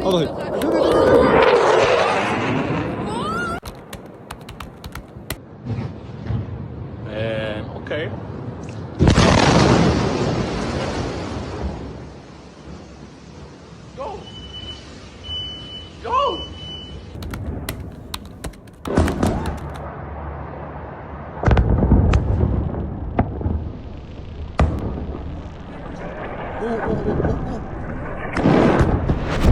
Okay. Go. Go.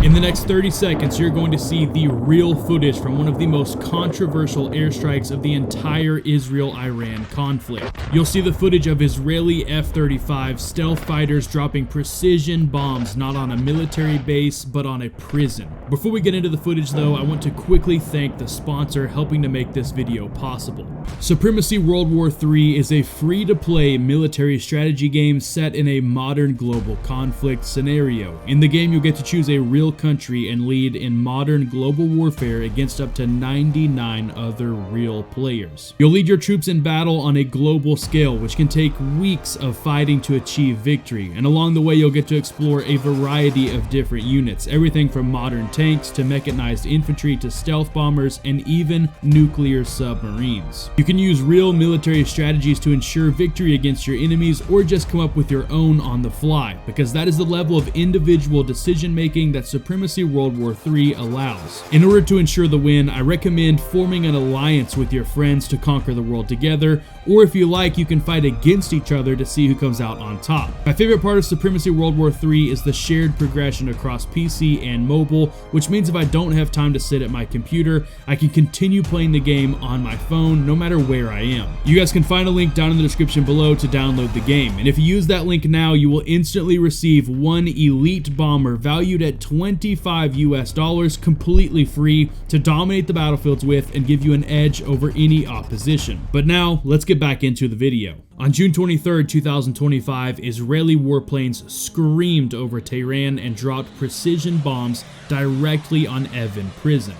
In the next 30 seconds, you're going to see the real footage from one of the most controversial airstrikes of the entire Israel-Iran conflict. You'll see the footage of Israeli F-35 stealth fighters dropping precision bombs not on a military base, but on a prison. Before we get into the footage though, I want to quickly thank the sponsor helping to make this video possible. Supremacy World War III is a free-to-play military strategy game set in a modern global conflict scenario. In the game, you'll get to choose a real country and lead in modern global warfare against up to 99 other real players. You'll lead your troops in battle on a global scale, which can take weeks of fighting to achieve victory, and along the way you'll get to explore a variety of different units, everything from modern tanks to mechanized infantry to stealth bombers and even nuclear submarines. You can use real military strategies to ensure victory against your enemies, or just come up with your own on the fly, because that is the level of individual decision making that Supremacy World War III allows. In order to ensure the win, I recommend forming an alliance with your friends to conquer the world together, or if you like, you can fight against each other to see who comes out on top. My favorite part of Supremacy World War III is the shared progression across PC and mobile, which means if I don't have time to sit at my computer, I can continue playing the game on my phone no matter where I am. You guys can find a link down in the description below to download the game, and if you use that link now, you will instantly receive one elite bomber valued at $25 US completely free to dominate the battlefields with and give you an edge over any opposition. But now, let's get back into the video. On June 23rd, 2025, Israeli warplanes screamed over Tehran and dropped precision bombs directly on Evin prison.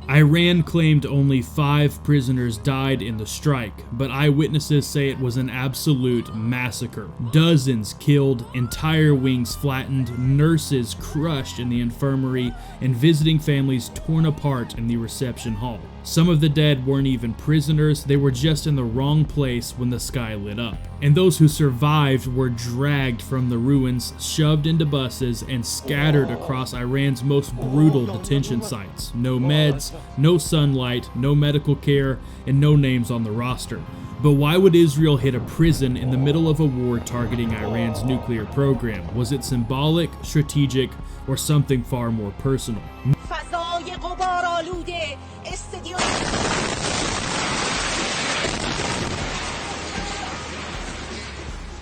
Iran claimed only 5 prisoners died in the strike, but eyewitnesses say it was an absolute massacre. Dozens killed, entire wings flattened, nurses crushed in the infirmary, and visiting families torn apart in the reception hall. Some of the dead weren't even prisoners, they were just in the wrong place when the sky lit up. And those who survived were dragged from the ruins, shoved into buses, and scattered across Iran's most brutal detention sites. No meds, no sunlight, no medical care, and no names on the roster. But why would Israel hit a prison in the middle of a war targeting Iran's nuclear program? Was it symbolic, strategic, or something far more personal?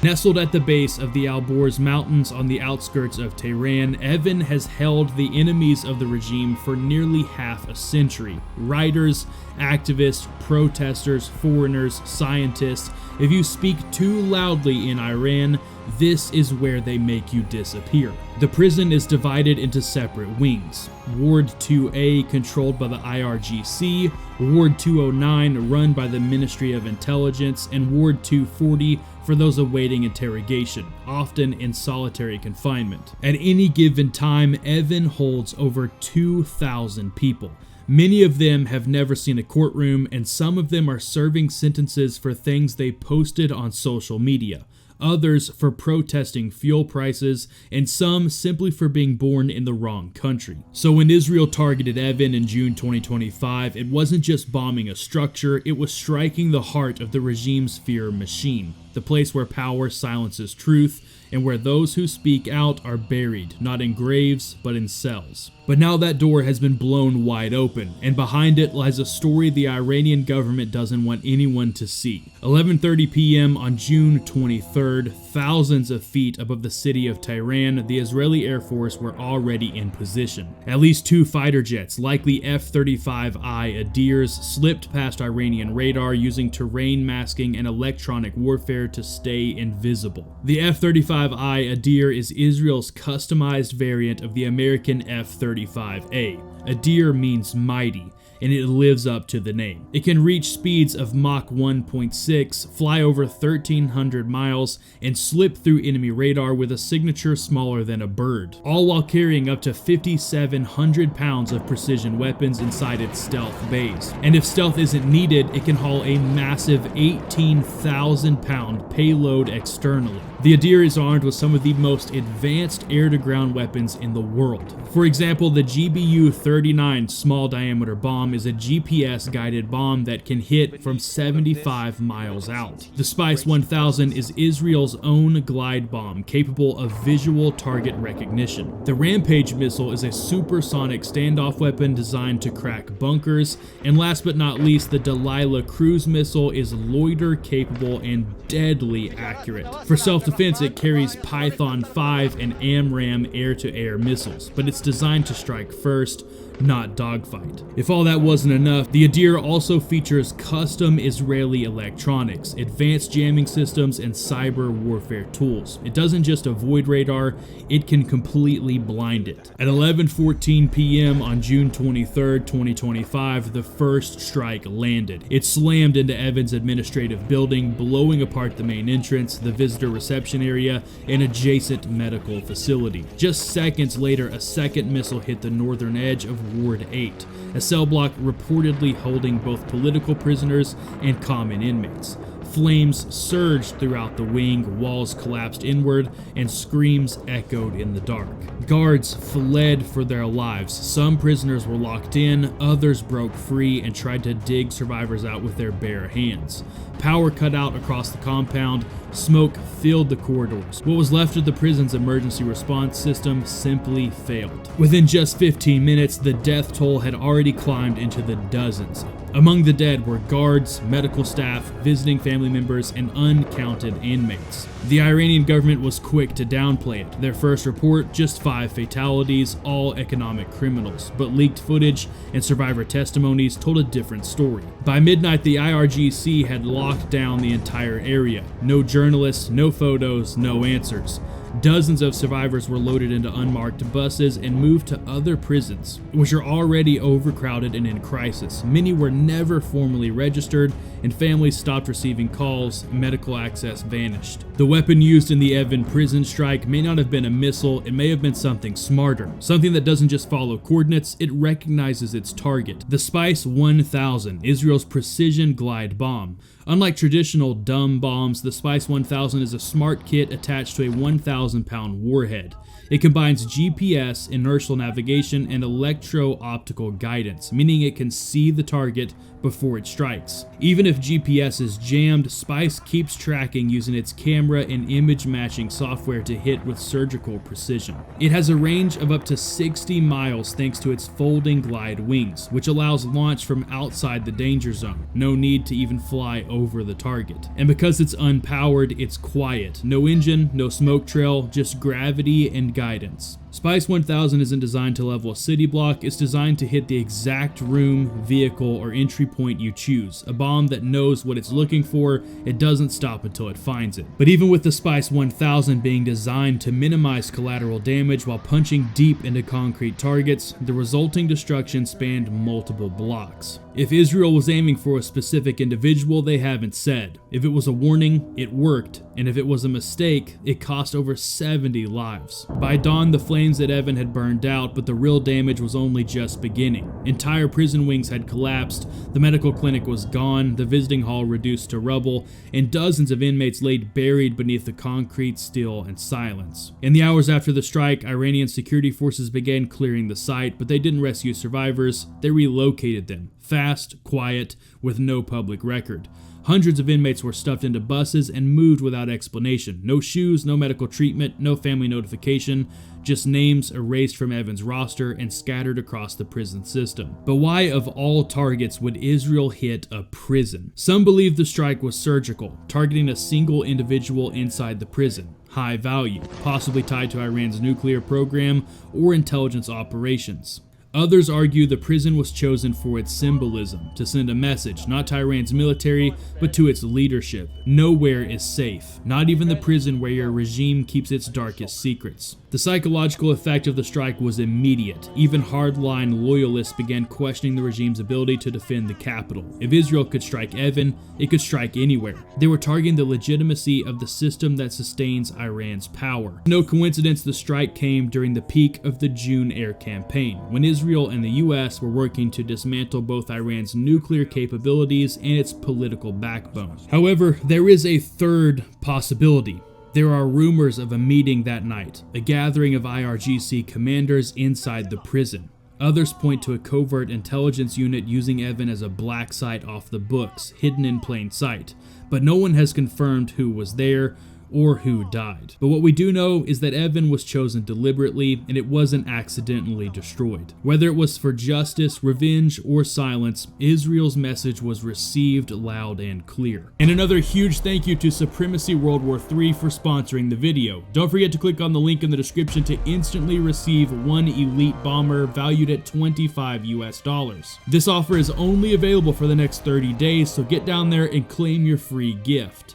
Nestled at the base of the Alborz Mountains on the outskirts of Tehran, Evin has held the enemies of the regime for nearly half a century. Writers, activists, protesters, foreigners, scientists. If you speak too loudly in Iran, this is where they make you disappear. The prison is divided into separate wings. Ward 2A controlled by the IRGC, Ward 209 run by the Ministry of Intelligence, and Ward 240 for those awaiting interrogation, often in solitary confinement. At any given time, Evin holds over 2,000 people. Many of them have never seen a courtroom, and some of them are serving sentences for things they posted on social media. Others for protesting fuel prices, and some simply for being born in the wrong country. So when Israel targeted Evin in June 2025, it wasn't just bombing a structure, it was striking the heart of the regime's fear machine, the place where power silences truth, and where those who speak out are buried, not in graves, but in cells. But now that door has been blown wide open, and behind it lies a story the Iranian government doesn't want anyone to see. 11:30 p.m. on June 23rd, thousands of feet above the city of Tehran, the Israeli Air Force were already in position. At least 2 fighter jets, likely F-35I Adirs, slipped past Iranian radar using terrain masking and electronic warfare to stay invisible. The F-35I Adir is Israel's customized variant of the American F-35A. Adir means mighty. and it lives up to the name. It can reach speeds of Mach 1.6, fly over 1,300 miles, and slip through enemy radar with a signature smaller than a bird, all while carrying up to 5,700 pounds of precision weapons inside its stealth bays. And if stealth isn't needed, it can haul a massive 18,000-pound payload externally. The Adir is armed with some of the most advanced air-to-ground weapons in the world. For example, the GBU-39 small diameter bomb is a GPS-guided bomb that can hit from 75 miles out. The Spice 1000 is Israel's own glide bomb, capable of visual target recognition. The Rampage missile is a supersonic standoff weapon designed to crack bunkers. And last but not least, the Delilah cruise missile is loiter-capable and deadly accurate. For self-defense, it carries Python 5 and AMRAAM air-to-air missiles, but it's designed to strike first, not dogfight. If all that wasn't enough, the Adir also features custom Israeli electronics, advanced jamming systems, and cyber warfare tools. It doesn't just avoid radar, it can completely blind it. At 11:14 p.m. on June 23, 2025, the first strike landed. It slammed into Evin's administrative building, blowing apart the main entrance, the visitor reception area, and adjacent medical facility. Just seconds later, a second missile hit the northern edge of Ward 8, a cell block reportedly holding both political prisoners and common inmates. Flames surged throughout the wing, walls collapsed inward, and screams echoed in the dark. Guards fled for their lives. Some prisoners were locked in, others broke free and tried to dig survivors out with their bare hands. Power cut out across the compound, smoke filled the corridors. What was left of the prison's emergency response system simply failed. Within just 15 minutes, the death toll had already climbed into the dozens. Among the dead were guards, medical staff, visiting family members, and uncounted inmates. The Iranian government was quick to downplay it. Their first report, just 5 fatalities, all economic criminals, but leaked footage and survivor testimonies told a different story. By midnight, the IRGC had locked down the entire area. No journalists, no photos, no answers. Dozens of survivors were loaded into unmarked buses and moved to other prisons, which are already overcrowded and in crisis. Many were never formally registered, and families stopped receiving calls. Medical access vanished. The weapon used in the Evin prison strike may not have been a missile, it may have been something smarter. Something that doesn't just follow coordinates, it recognizes its target. The Spice 1000, Israel's precision glide bomb. Unlike traditional dumb bombs, the Spice 1000 is a smart kit attached to a 1,000-pound warhead. It combines GPS, inertial navigation, and electro-optical guidance, meaning it can see the target before it strikes. Even if GPS is jammed, Spice keeps tracking using its camera and image matching software to hit with surgical precision. It has a range of up to 60 miles thanks to its folding glide wings, which allows launch from outside the danger zone. No need to even fly over the target. And because it's unpowered, it's quiet. No engine, no smoke trail, just gravity and guidance. Spice 1000 isn't designed to level a city block, it's designed to hit the exact room, vehicle, or entry point you choose. A bomb that knows what it's looking for, it doesn't stop until it finds it. But even with the Spice 1000 being designed to minimize collateral damage while punching deep into concrete targets, the resulting destruction spanned multiple blocks. If Israel was aiming for a specific individual, they haven't said. If it was a warning, it worked, and if it was a mistake, it cost over 70 lives. By dawn, the flames at Evin had burned out, but the real damage was only just beginning. Entire prison wings had collapsed, the medical clinic was gone, the visiting hall reduced to rubble, and dozens of inmates laid buried beneath the concrete, steel, and silence. In the hours after the strike, Iranian security forces began clearing the site, but they didn't rescue survivors, they relocated them. Fast, quiet, with no public record. Hundreds of inmates were stuffed into buses and moved without explanation. No shoes, no medical treatment, no family notification, just names erased from Evin's roster and scattered across the prison system. But why of all targets would Israel hit a prison? Some believe the strike was surgical, targeting a single individual inside the prison. High value, possibly tied to Iran's nuclear program or intelligence operations. Others argue the prison was chosen for its symbolism, to send a message, not to Iran's military, but to its leadership. Nowhere is safe, not even the prison where your regime keeps its darkest secrets. The psychological effect of the strike was immediate. Even hardline loyalists began questioning the regime's ability to defend the capital. If Israel could strike Evin, it could strike anywhere. They were targeting the legitimacy of the system that sustains Iran's power. No coincidence the strike came during the peak of the June air campaign, when Israel and the US were working to dismantle both Iran's nuclear capabilities and its political backbone. However, there is a third possibility. There are rumors of a meeting that night, a gathering of IRGC commanders inside the prison. Others point to a covert intelligence unit using Evin as a black site off the books, hidden in plain sight, but no one has confirmed who was there or who died. But what we do know is that Evin was chosen deliberately and it wasn't accidentally destroyed. Whether it was for justice, revenge, or silence, Israel's message was received loud and clear. And another huge thank you to Supremacy World War III for sponsoring the video. Don't forget to click on the link in the description to instantly receive one elite bomber valued at $25 US. This offer is only available for the next 30 days, so get down there and claim your free gift.